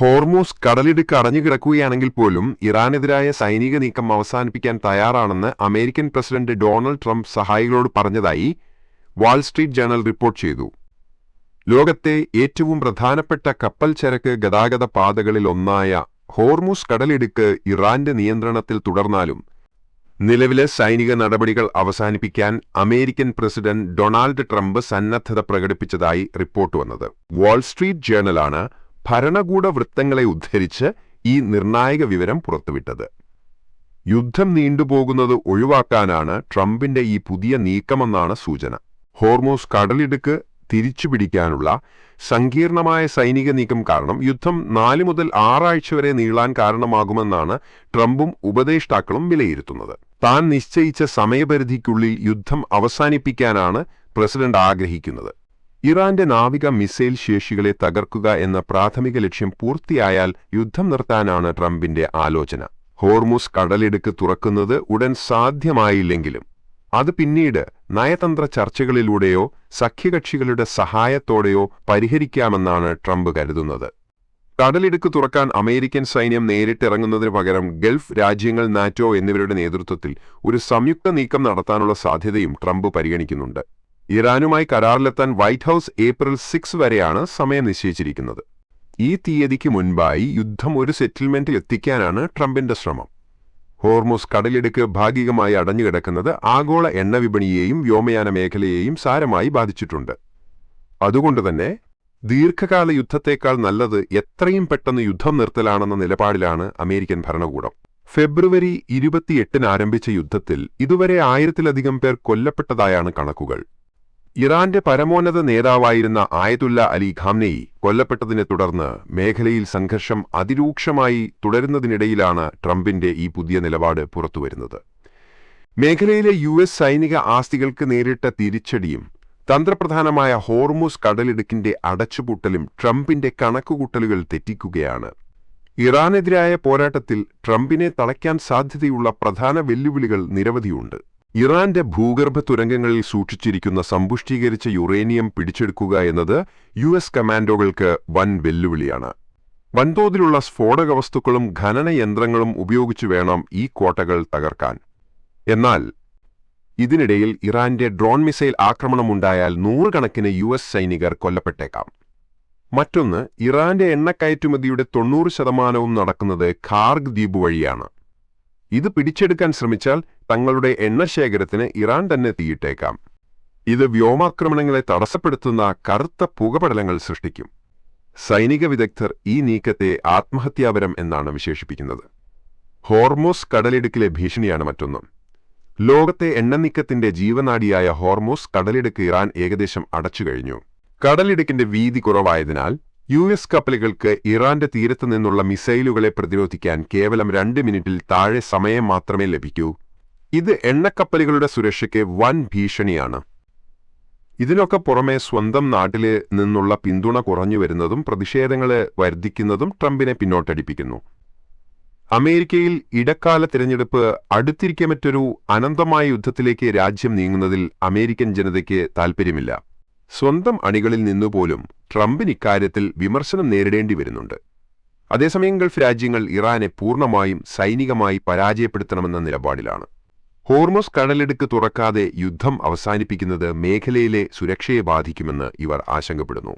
Hormuz കടലിടുക്ക് അടഞ്ഞുകിടക്കുകയാണെങ്കിൽ പോലും ഇറാനെതിരായ സൈനിക നീക്കം അവസാനിപ്പിക്കാൻ തയ്യാറാണെന്ന് അമേരിക്കൻ പ്രസിഡന്റ് ഡൊണാൾഡ് ട്രംപ് സഹായികളോട് പറഞ്ഞതായി വാൾസ്ട്രീറ്റ് ജേണൽ റിപ്പോർട്ട് ചെയ്തു. ലോകത്തെ ഏറ്റവും പ്രധാനപ്പെട്ട കപ്പൽ ചരക്ക് ഗതാഗത പാതകളിൽ ഒന്നായ ഹോർമൂസ് കടലിടുക്ക് ഇറാന്റെ നിയന്ത്രണത്തിൽ തുടർന്നാലും നിലവിലെ സൈനിക നടപടികൾ അവസാനിപ്പിക്കാൻ അമേരിക്കൻ പ്രസിഡന്റ് ഡൊണാൾഡ് ട്രംപ് സന്നദ്ധത പ്രകടിപ്പിച്ചതായി റിപ്പോർട്ട് വന്നത്. വാൾസ്ട്രീറ്റ് ജേണലാണ് ഭരണകൂട വൃത്തങ്ങളെ ഉദ്ധരിച്ച് ഈ നിർണായക വിവരം പുറത്തുവിട്ടത്. യുദ്ധം നീണ്ടുപോകുന്നത് ഒഴിവാക്കാനാണ് ട്രംപിന്റെ ഈ പുതിയ നീക്കമെന്നാണ് സൂചന. ഹോർമൂസ് കടലിടുക്ക് തിരിച്ചുപിടിക്കാനുള്ള സങ്കീർണമായ സൈനിക നീക്കം കാരണം യുദ്ധം 4 മുതൽ 6 ആഴ്ച വരെ നീളാൻ കാരണമാകുമെന്നാണ് ട്രംപും ഉപദേഷ്ടാക്കളും വിലയിരുത്തുന്നത്. താൻ നിശ്ചയിച്ച സമയപരിധിക്കുള്ളിൽ യുദ്ധം അവസാനിപ്പിക്കാനാണ് പ്രസിഡന്റ് ആഗ്രഹിക്കുന്നത്. ഇറാന്റെ നാവിക മിസൈൽ ശേഷികളെ തകർക്കുക എന്ന പ്രാഥമിക ലക്ഷ്യം പൂർത്തിയായാൽ യുദ്ധം നിർത്താനാണ് ട്രംപിന്റെ ആലോചന. ഹോർമൂസ് കടലിടുക്ക് തുറക്കുന്നത് ഉടൻ സാധ്യമായില്ലെങ്കിലും അത് പിന്നീട് നയതന്ത്ര ചർച്ചകളിലൂടെയോ സഖ്യകക്ഷികളുടെ സഹായത്തോടെയോ പരിഹരിക്കാമെന്നാണ് ട്രംപ് കരുതുന്നത്. കടലിടുക്ക് തുറക്കാൻ അമേരിക്കൻ സൈന്യം നേരിട്ടിറങ്ങുന്നതിനു പകരം ഗൾഫ് രാജ്യങ്ങൾ, നാറ്റോ എന്നിവരുടെ നേതൃത്വത്തിൽ ഒരു സംയുക്ത നീക്കം നടത്താനുള്ള സാധ്യതയും ട്രംപ് പരിഗണിക്കുന്നുണ്ട്. ഇറാനുമായി കരാറിലെത്താൻ വൈറ്റ് ഹൌസ് ഏപ്രിൽ 6 വരെയാണ് സമയം നിശ്ചയിച്ചിരിക്കുന്നത്. ഈ തീയതിക്ക് മുൻപായി യുദ്ധം ഒരു സെറ്റിൽമെന്റിൽ എത്തിക്കാനാണ് ട്രംപിന്റെ ശ്രമം. ഹോർമൂസ് കടലിടുക്ക് ഭാഗികമായി അടഞ്ഞുകിടക്കുന്നത് ആഗോള എണ്ണ വിപണിയെയും വ്യോമയാന മേഖലയെയും സാരമായി ബാധിച്ചിട്ടുണ്ട്. അതുകൊണ്ടുതന്നെ ദീർഘകാല യുദ്ധത്തേക്കാൾ നല്ലത് എത്രയും പെട്ടെന്ന് യുദ്ധം നിർത്തലാണെന്ന നിലപാടിലാണ് അമേരിക്കൻ ഭരണകൂടം. ഫെബ്രുവരി 28 ആരംഭിച്ച യുദ്ധത്തിൽ ഇതുവരെ 1000-ലധികം പേർ കൊല്ലപ്പെട്ടതായാണ് കണക്കുകൾ. ഇറാന്റെ പരമോന്നത നേതാവായിരുന്ന ആയതുല്ല അലി ഖാംനെയി കൊല്ലപ്പെട്ടതിനെ തുടർന്ന് മേഖലയിൽ സംഘർഷം അതിരൂക്ഷമായി തുടരുന്നതിനിടയിലാണ് ട്രംപിന്റെ ഈ പുതിയ നിലപാട് പുറത്തുവരുന്നത്. മേഖലയിലെ US സൈനിക ആസ്തികൾക്ക് നേരിട്ട തിരിച്ചടിയും തന്ത്രപ്രധാനമായ ഹോർമൂസ് കടലിടുക്കിന്റെ അടച്ചുപൂട്ടലും ട്രംപിന്റെ കണക്കുകൂട്ടലുകൾ തെറ്റിക്കുകയാണ്. ഇറാനെതിരായ പോരാട്ടത്തിൽ ട്രംപിനെ തളയ്ക്കാൻ സാധ്യതയുള്ള പ്രധാന വെല്ലുവിളികൾ നിരവധിയുണ്ട്. ഇറാന്റെ ഭൂഗർഭ തുരങ്കങ്ങളിൽ സൂക്ഷിച്ചിരിക്കുന്ന സമ്പുഷ്ടീകരിച്ച യുറേനിയം പിടിച്ചെടുക്കുക എന്നത് US കമാൻഡോകൾക്ക് വൻ വെല്ലുവിളിയാണ്. വൻതോതിലുള്ള സ്ഫോടക വസ്തുക്കളും ഖനനയന്ത്രങ്ങളും ഉപയോഗിച്ചു വേണം ഈ കോട്ടകൾ തകർക്കാൻ. എന്നാൽ ഇതിനിടയിൽ ഇറാന്റെ ഡ്രോൺ മിസൈൽ ആക്രമണമുണ്ടായാൽ 100 കണക്കിന് US സൈനികർ കൊല്ലപ്പെട്ടേക്കാം. മറ്റൊന്ന്, ഇറാന്റെ എണ്ണക്കയറ്റുമതിയുടെ 90% നടക്കുന്നത് ഖാർഗ് ദ്വീപ് വഴിയാണ്. ഇത് പിടിച്ചെടുക്കാൻ ശ്രമിച്ചാൽ തങ്ങളുടെ എണ്ണശേഖരത്തിന് ഇറാൻ തന്നെ തീയിട്ടേക്കാം. ഇത് വ്യോമാക്രമണങ്ങളെ തടസ്സപ്പെടുത്തുന്ന കറുത്ത പുകപടലങ്ങൾ സൃഷ്ടിക്കും. സൈനിക വിദഗ്ധർ ഈ നീക്കത്തെ ആത്മഹത്യാപരം എന്നാണ് വിശേഷിപ്പിക്കുന്നത്. ഹോർമൂസ് കടലിടുക്കിലെ ഭീഷണിയാണ് മറ്റൊന്നും. ലോകത്തെ എണ്ണനീക്കത്തിന്റെ ജീവനാഡിയായ ഹോർമൂസ് കടലിടുക്ക് ഇറാൻ ഏകദേശം അടച്ചുകഴിഞ്ഞു. കടലിടുക്കിന്റെ വീതി കുറവായതിനാൽ US കപ്പലുകൾക്ക് ഇറാന്റെ തീരത്തു നിന്നുള്ള മിസൈലുകളെ പ്രതിരോധിക്കാൻ കേവലം 2 മിനിറ്റിൽ താഴെ സമയം മാത്രമേ ലഭിക്കൂ. ഇത് എണ്ണക്കപ്പലുകളുടെ സുരക്ഷയ്ക്ക് വൻ ഭീഷണിയാണ്. ഇതിനൊക്കെ പുറമെ സ്വന്തം നാട്ടില് നിന്നുള്ള പിന്തുണ കുറഞ്ഞുവരുന്നതും പ്രതിഷേധങ്ങളെ വർദ്ധിക്കുന്നതും ട്രംപിനെ പിന്നോട്ടടിപ്പിക്കുന്നു. അമേരിക്കയിൽ ഇടക്കാല തിരഞ്ഞെടുപ്പ് അടുത്തിരിക്കെ മറ്റൊരു അനന്തമായ യുദ്ധത്തിലേക്ക് രാജ്യം നീങ്ങുന്നതിൽ അമേരിക്കൻ ജനതയ്ക്ക് താൽപ്പര്യമില്ല. സ്വന്തം അണികളിൽ നിന്നുപോലും ട്രംപിന് ഇക്കാര്യത്തിൽ വിമർശനം നേരിടേണ്ടി വരുന്നുണ്ട്. അതേസമയം ഗൾഫ് രാജ്യങ്ങൾ ഇറാനെ പൂർണ്ണമായും സൈനികമായി പരാജയപ്പെടുത്തണമെന്ന നിലപാടിലാണ്. ഹോർമൂസ് കടലിടുക്ക് തുറക്കാതെ യുദ്ധം അവസാനിപ്പിക്കുന്നത് മേഖലയിലെ സുരക്ഷയെ ബാധിക്കുമെന്ന് ഇവർ ആശങ്കപ്പെടുന്നു.